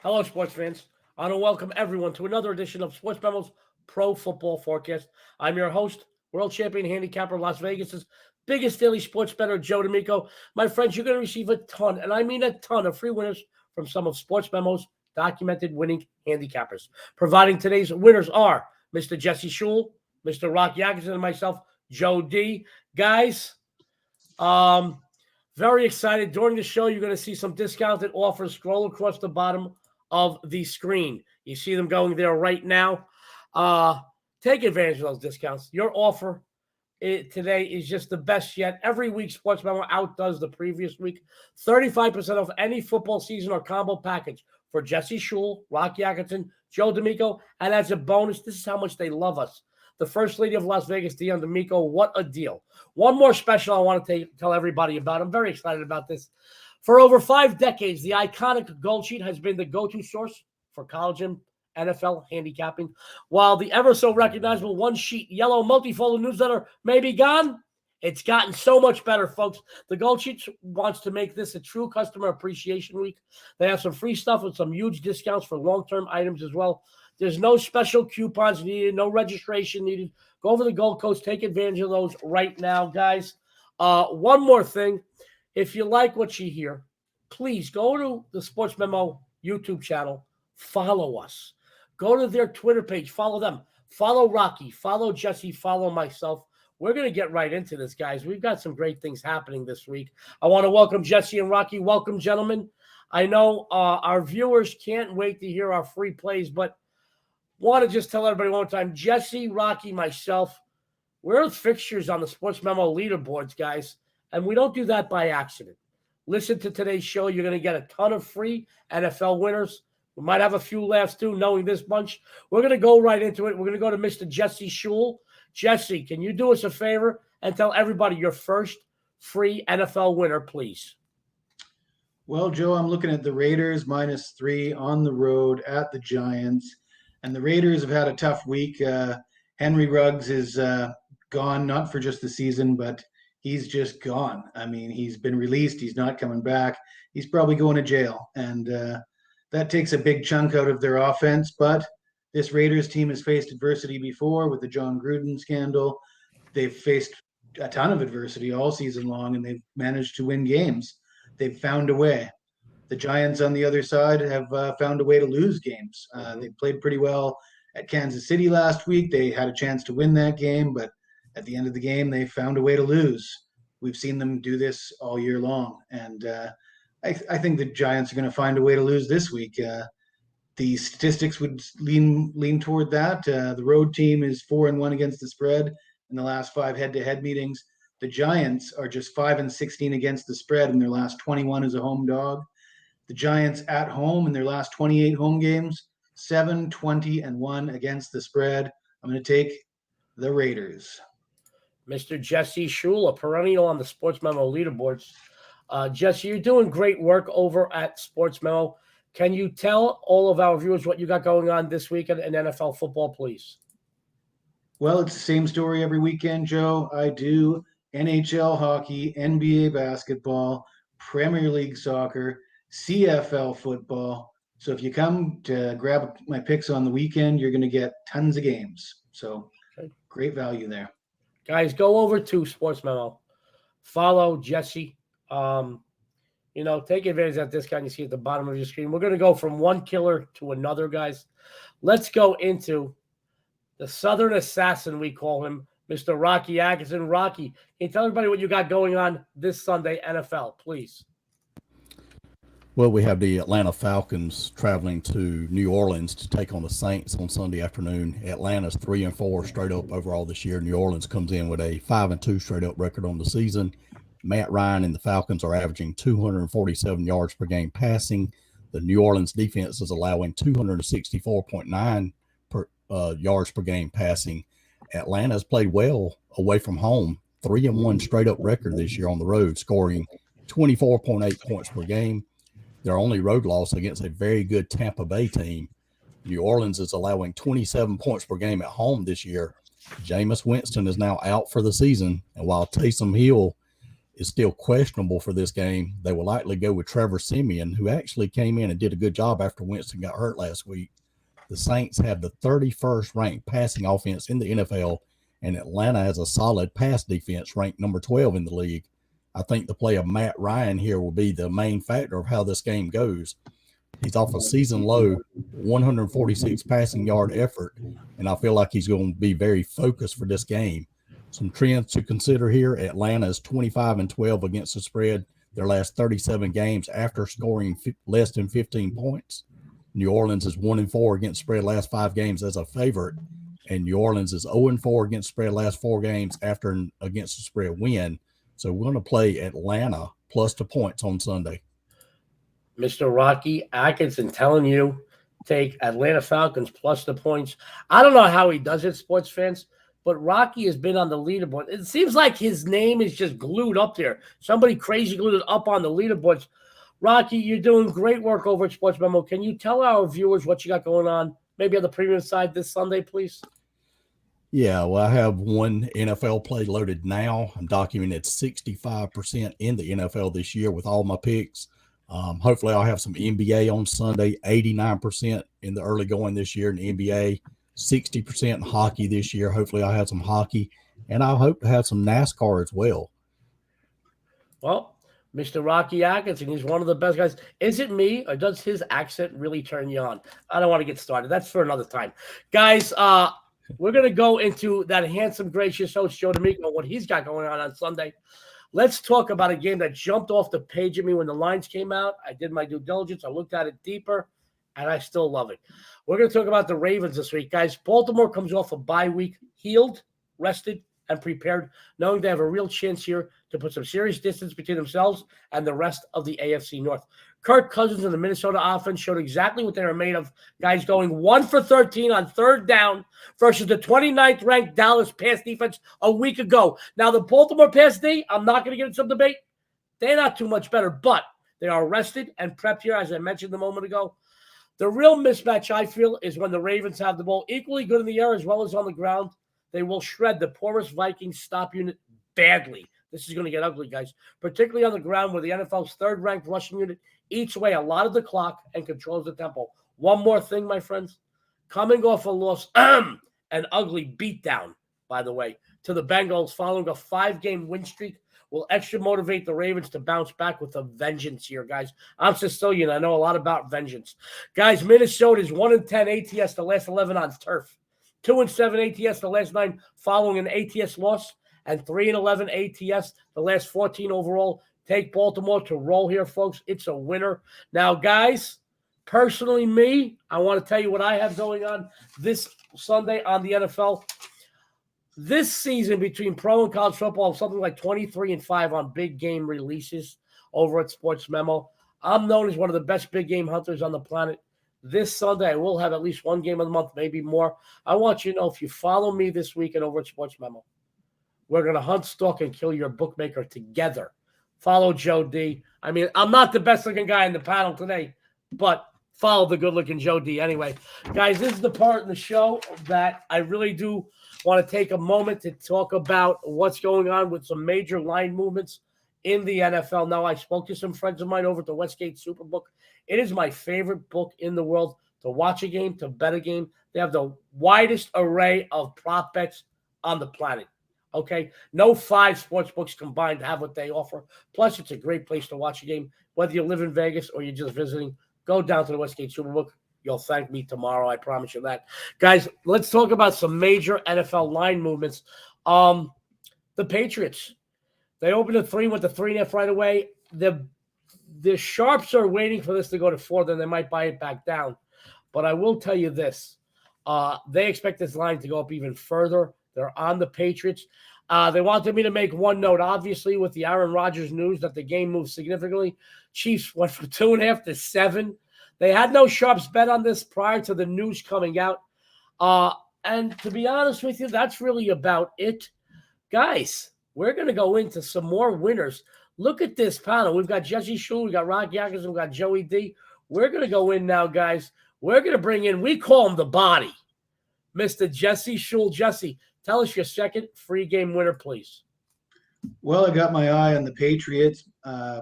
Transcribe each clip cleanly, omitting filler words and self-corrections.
Hello, sports fans. I want to welcome everyone to another edition of Sportsmemo's Pro Football Forecast. I'm your host, world champion handicapper, Las Vegas's biggest daily sports bettor, Joe D'Amico. My friends, you're going to receive a ton, and I mean a ton, of free winners from some of Sportsmemo's documented winning handicappers. Providing today's winners are Mr. Jesse Schule, Mr. Rocky Atkinson, and myself, Joe D. Guys, very excited. During the show, you're going to see some discounted offers scroll across the bottom of the screen. You see them going there right now. Take advantage of those discounts. Your offer today is just the best yet. Every week, Sports Memo outdoes the previous week. 35% off any football season or combo package for Jesse Schule, Rocky Atkinson, Joe D'Amico. And as a bonus, this is how much they love us. The First Lady of Las Vegas, Dion D'Amico. What a deal. One more special I want to tell everybody about. I'm very excited about this. For over 5 decades, the iconic Gold Sheet has been the go-to source for college and NFL handicapping. While the ever-so-recognizable one-sheet yellow multifold newsletter may be gone, it's gotten so much better, folks. The Gold Sheet wants to make this a true customer appreciation week. They have some free stuff with some huge discounts for long-term items as well. There's no special coupons needed, no registration needed. Go over to the Gold Coast. Take advantage of those right now, guys. One more thing. If you like what you hear, please go to the Sports Memo YouTube channel. Follow us. Go to their Twitter page. Follow them. Follow Rocky. Follow Jesse. Follow myself. We're going to get right into this, guys. We've got some great things happening this week. I want to welcome Jesse and Rocky. Welcome, gentlemen. I know our viewers can't wait to hear our free plays, but want to just tell everybody one more time, Jesse, Rocky, myself, we're fixtures on the Sports Memo leaderboards, guys. And we don't do that by accident. Listen to today's show. You're going to get a ton of free NFL winners. We might have a few laughs, too, knowing this bunch. We're going to go right into it. We're going to go to Mr. Jesse Schule. Jesse, can you do us a favor and tell everybody your first free NFL winner, please? Well, Joe, I'm looking at the Raiders -3 on the road at the Giants. And the Raiders have had a tough week. Henry Ruggs is gone, not for just the season, but he's just gone. I mean, he's been released. He's not coming back. He's probably going to jail. And that takes a big chunk out of their offense. But this Raiders team has faced adversity before with the John Gruden scandal. They've faced a ton of adversity all season long, and they've managed to win games. They've found a way. The Giants on the other side have found a way to lose games. They played pretty well at Kansas City last week. They had a chance to win that game, but at the end of the game, they found a way to lose. We've seen them do this all year long, and I think the Giants are going to find a way to lose this week. The statistics would lean toward that. The road team is 4-1 against the spread in the last 5 head-to-head meetings. The Giants are just 5-16 against the spread in their last 21 as a home dog. The Giants at home in their last 28 home games, 7-20-1 against the spread. I'm going to take the Raiders. Mr. Jesse Schule, a perennial on the Sports Memo leaderboards. Jesse, you're doing great work over at Sports Memo. Can you tell all of our viewers what you got going on this weekend in NFL football, please? Well, it's the same story every weekend, Joe. I do NHL hockey, NBA basketball, Premier League soccer, CFL football. So if you come to grab my picks on the weekend, you're going to get tons of games. So Great value there. Guys, go over to Sports Memo. Follow Jesse. Take advantage of that discount you see at the bottom of your screen. We're going to go from one killer to another, guys. Let's go into the Southern Assassin, we call him, Mr. Rocky Atkinson. Rocky, can you tell everybody what you got going on this Sunday, NFL, please? Well, we have the Atlanta Falcons traveling to New Orleans to take on the Saints on Sunday afternoon. Atlanta's 3-4 straight up overall this year. New Orleans comes in with a 5-2 straight up record on the season. Matt Ryan and the Falcons are averaging 247 yards per game passing. The New Orleans defense is allowing 264.9 yards per game passing. Atlanta has played well away from home, 3-1 straight up record this year on the road, scoring 24.8 points per game. Their only road loss against a very good Tampa Bay team. New Orleans is allowing 27 points per game at home this year. Jameis Winston is now out for the season, and while Taysom Hill is still questionable for this game, they will likely go with Trevor Siemian, who actually came in and did a good job after Winston got hurt last week. The Saints have the 31st ranked passing offense in the NFL, and Atlanta has a solid pass defense ranked number 12 in the league. I think the play of Matt Ryan here will be the main factor of how this game goes. He's off a season low 146 passing yard effort, and I feel like he's going to be very focused for this game. Some trends to consider here: Atlanta is 25-12 against the spread their last 37 games after scoring less than 15 points. New Orleans is 1-4 against spread last 5 games as a favorite, and New Orleans is 0-4 against spread last 4 games after an against the spread win. So we're going to play Atlanta plus the points on Sunday. Mr. Rocky Atkinson telling you take Atlanta Falcons plus the points. I don't know how he does it, sports fans, but Rocky has been on the leaderboard. It seems like his name is just glued up there. Somebody crazy glued it up on the leaderboards. Rocky, you're doing great work over at Sportsmemo. Can you tell our viewers what you got going on, maybe on the premium side this Sunday, please? Yeah, well, I have one NFL play loaded now. I'm documenting at 65% in the NFL this year with all my picks. Hopefully I'll have some NBA on Sunday, 89% in the early going this year in the NBA, 60% in hockey this year. Hopefully I'll have some hockey, and I hope to have some NASCAR as well. Well, Mr. Rocky Atkinson, he's one of the best guys. Is it me, or does his accent really turn you on? I don't want to get started. That's for another time. Guys, we're going to go into that handsome, gracious host, Joe D'Amico, what he's got going on Sunday. Let's talk about a game that jumped off the page at me when the lines came out. I did my due diligence. I looked at it deeper, and I still love it. We're going to talk about the Ravens this week. Guys, Baltimore comes off a bye week, healed, rested, and prepared, knowing they have a real chance here to put some serious distance between themselves and the rest of the AFC North. Kirk Cousins and the Minnesota offense showed exactly what they were made of. Guys going 1 for 13 on third down versus the 29th ranked Dallas pass defense a week ago. Now, the Baltimore pass D, I'm not going to get into some debate. They're not too much better, but they are rested and prepped here, as I mentioned a moment ago. The real mismatch, I feel, is when the Ravens have the ball equally good in the air as well as on the ground. They will shred the porous Vikings stop unit badly. This is going to get ugly, guys, particularly on the ground where the NFL's third-ranked rushing unit eats away a lot of the clock and controls the tempo. One more thing, my friends. Coming off a loss, an ugly beatdown, by the way, to the Bengals following a 5-game win streak will extra motivate the Ravens to bounce back with a vengeance here, guys. I'm Sicilian. I know a lot about vengeance. Guys, Minnesota is 1-10 ATS the last 11 on turf. 2-7 ATS the last 9 following an ATS loss, and 3-11 ATS the last 14 overall. Take Baltimore to roll here, folks. It's a winner. Now, guys, personally, I want to tell you what I have going on this Sunday on the NFL. This season between pro and college football, something like 23-5 on big game releases over at Sports Memo. I'm known as one of the best big game hunters on the planet. This Sunday, I will have at least one game of the month, maybe more. I want you to know, if you follow me this weekend over at Sports Memo, we're going to hunt, stalk, and kill your bookmaker together. Follow Joe D. I mean, I'm not the best-looking guy in the panel today, but follow the good-looking Joe D. Anyway, guys, this is the part in the show that I really do want to take a moment to talk about what's going on with some major line movements in the NFL. Now, I spoke to some friends of mine over at the Westgate Superbook. It is my favorite book in the world to watch a game, to bet a game. They have the widest array of prop bets on the planet. Okay, no 5 sports books combined have what they offer. Plus, it's a great place to watch a game. Whether you live in Vegas or you're just visiting, go down to the Westgate Superbook. You'll thank me tomorrow. I promise you that. Guys, let's talk about some major NFL line movements. The Patriots, they opened at 3, went to 3.5 right away. The sharps are waiting for this to go to 4, then they might buy it back down. But I will tell you this. They expect this line to go up even further. They're on the Patriots. They wanted me to make one note. Obviously, with the Aaron Rodgers news that the game moved significantly, Chiefs went from 2.5 to 7. They had no sharps bet on this prior to the news coming out. And to be honest with you, that's really about it. Guys, we're going to go into some more winners. Look at this panel. We've got Jesse Schule, we've got Rocky Atkinson, we've got Joey D. We're going to go in now, guys. We're going to bring in, we call him the body, Mr. Jesse Schule. Jesse, tell us your second free game winner, please. Well, I got my eye on the Patriots. I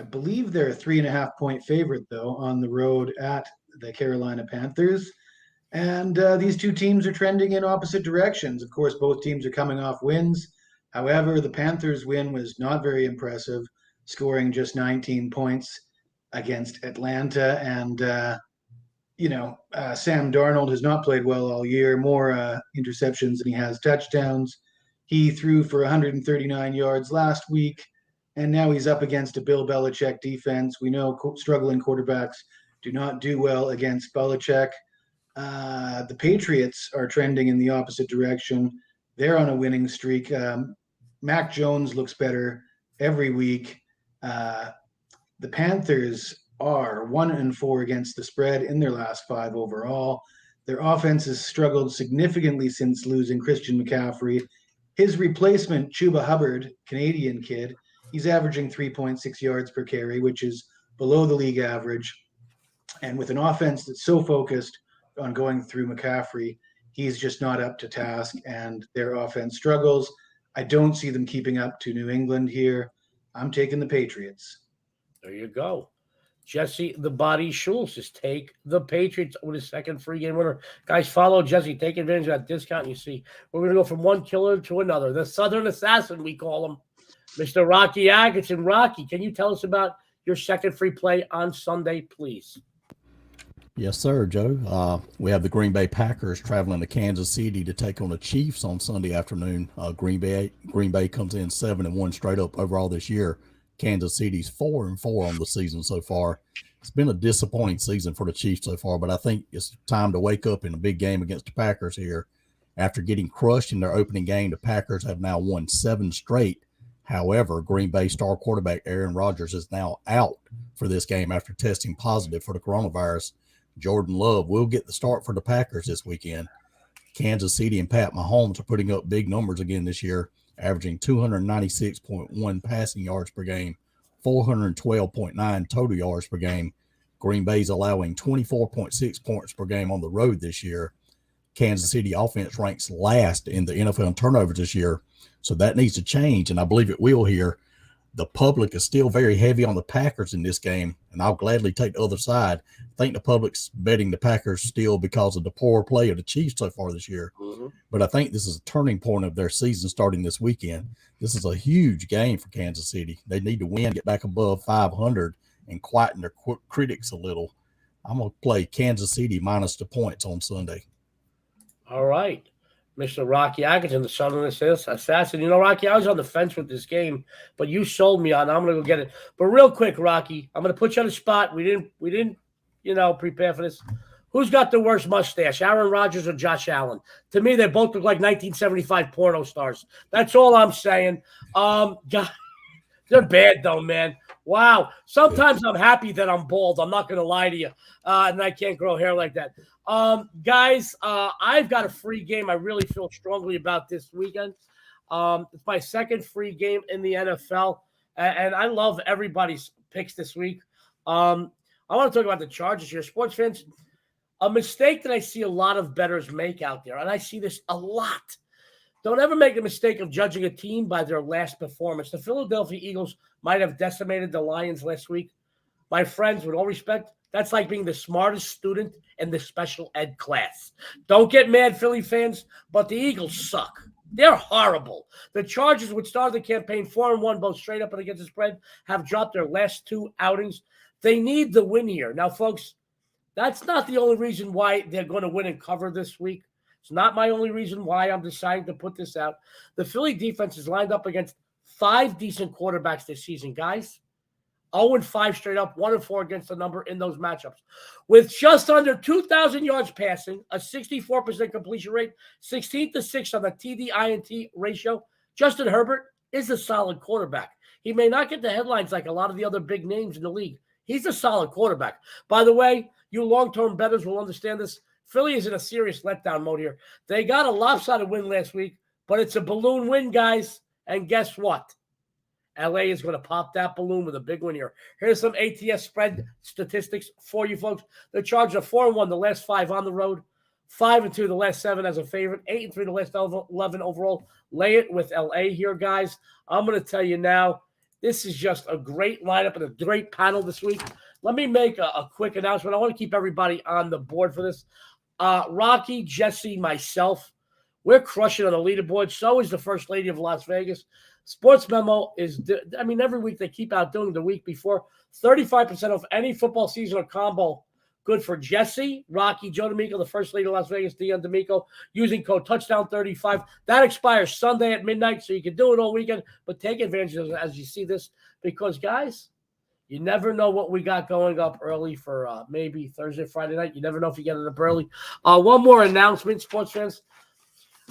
believe they're a 3.5 point favorite, though, on the road at the Carolina Panthers. And these two teams are trending in opposite directions. Of course, both teams are coming off wins. However, the Panthers' win was not very impressive, scoring just 19 points against Atlanta. And, Sam Darnold has not played well all year, more interceptions than he has touchdowns. He threw for 139 yards last week, and now he's up against a Bill Belichick defense. We know struggling quarterbacks do not do well against Belichick. The Patriots are trending in the opposite direction. They're on a winning streak. Mac Jones looks better every week. The Panthers are 1-4 against the spread in their last 5 overall. Their offense has struggled significantly since losing Christian McCaffrey. His replacement, Chuba Hubbard, Canadian kid, he's averaging 3.6 yards per carry, which is below the league average. And with an offense that's so focused on going through McCaffrey, he's just not up to task, and their offense struggles. I don't see them keeping up to New England here. I'm taking the Patriots. There you go. Jesse the Body Schule says take the Patriots with his second free game winner. Guys, follow Jesse. Take advantage of that discount. You see, we're going to go from one killer to another. The Southern Assassin, we call him. Mr. Rocky Atkinson. Rocky, can you tell us about your second free play on Sunday, please? Yes, sir, Joe. We have the Green Bay Packers traveling to Kansas City to take on the Chiefs on Sunday afternoon. Green Bay comes in 7-1 straight up overall this year. Kansas City's 4-4 on the season so far. It's been a disappointing season for the Chiefs so far, but I think it's time to wake up in a big game against the Packers here. After getting crushed in their opening game, the Packers have now won 7 straight. However, Green Bay star quarterback Aaron Rodgers is now out for this game after testing positive for the coronavirus. Jordan Love will get the start for the Packers this weekend. Kansas City and Pat Mahomes are putting up big numbers again this year, averaging 296.1 passing yards per game, 412.9 total yards per game. Green Bay's allowing 24.6 points per game on the road this year. Kansas City offense ranks last in the NFL in turnovers this year, so that needs to change, and I believe it will here. The public is still very heavy on the Packers in this game, and I'll gladly take the other side. I think the public's betting the Packers still because of the poor play of the Chiefs so far this year. Mm-hmm. But I think this is a turning point of their season starting this weekend. This is a huge game for Kansas City. They need to win, get back above 500, and quieten their critics a little. I'm going to play Kansas City minus the points on Sunday. All right. Mr. Rocky Atkinson, the Southern Assassin. You know, Rocky, I was on the fence with this game, but you sold me on it. I'm going to go get it. But real quick, Rocky, I'm going to put you on the spot. We didn't, prepare for this. Who's got the worst mustache, Aaron Rodgers or Josh Allen? To me, they both look like 1975 porno stars. That's all I'm saying. God, they're bad, though, man. Wow. Sometimes I'm happy that I'm bald. I'm not going to lie to you. And I can't grow hair like that. Guys, I've got a free game I really feel strongly about this weekend. It's my second free game in the NFL, and I love everybody's picks this week. I want to talk about the Chargers here. Sports fans, a mistake that I see a lot of bettors make out there, and I see this a lot. Don't ever make the mistake of judging a team by their last performance. The Philadelphia Eagles might have decimated the Lions last week. My friends, with all respect, that's like being the smartest student in the special ed class. Don't get mad, Philly fans, but the Eagles suck. They're horrible. The Chargers, which started the campaign 4-1, both straight up and against the spread, have dropped their last 2 outings. They need the win here. Now, folks, that's not the only reason why they're going to win and cover this week. It's not my only reason why I'm deciding to put this out. The Philly defense is lined up against 5 decent quarterbacks this season, guys. 0-5 straight up, 1-4 against the number in those matchups. With just under 2,000 yards passing, a 64% completion rate, 16-6 on the TD-INT ratio, Justin Herbert is a solid quarterback. He may not get the headlines like a lot of the other big names in the league. He's a solid quarterback. By the way, you long-term bettors will understand this. Philly is in a serious letdown mode here. They got a lopsided win last week, but it's a balloon win, guys. And guess what? LA is going to pop that balloon with a big win here. Here's some ATS spread statistics for you folks. The Chargers are 4-1 the last 5 on the road. 5-2 the last 7 as a favorite, 8-3 the last 11 overall. Lay it with LA here, guys. I'm going to tell you now, this is just a great lineup and a great panel this week. Let me make a quick announcement. I want to keep everybody on the board for this. Rocky, Jesse, myself, we're crushing on the leaderboard. So is the First Lady of Las Vegas. Sports Memo is, every week they keep outdoing the week before. 35% of any football season or combo. Good for Jesse, Rocky, Joe D'Amico, the First Lady of Las Vegas, Dion D'Amico, using code touchdown35. That expires Sunday at midnight, so you can do it all weekend, but take advantage of it as you see this because, guys, you never know what we got going up early for maybe Thursday, Friday night. You never know if you get it up early. One more announcement, sports fans.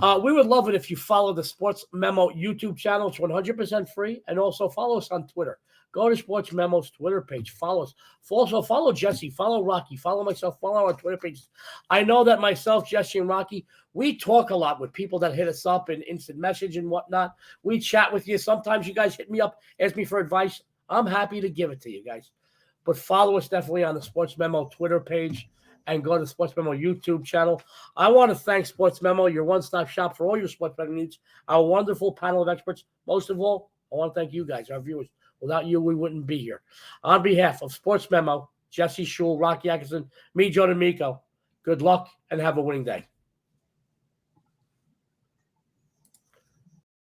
We would love it if you follow the Sports Memo YouTube channel. It's 100% free, and also follow us on Twitter. Go to Sports Memo's Twitter page. Follow us. Also, follow Jesse. Follow Rocky. Follow myself. Follow our Twitter pages. I know that myself, Jesse, and Rocky, we talk a lot with people that hit us up in instant message and whatnot. We chat with you. Sometimes you guys hit me up, ask me for advice. I'm happy to give it to you guys. But follow us definitely on the Sports Memo Twitter page and go to the Sports Memo YouTube channel. I want to thank Sports Memo, your one-stop shop for all your sports betting needs, our wonderful panel of experts. Most of all, I want to thank you guys, our viewers. Without you, we wouldn't be here. On behalf of Sports Memo, Jesse Schule, Rocky Atkinson, me, Joe D'Amico, good luck and have a winning day.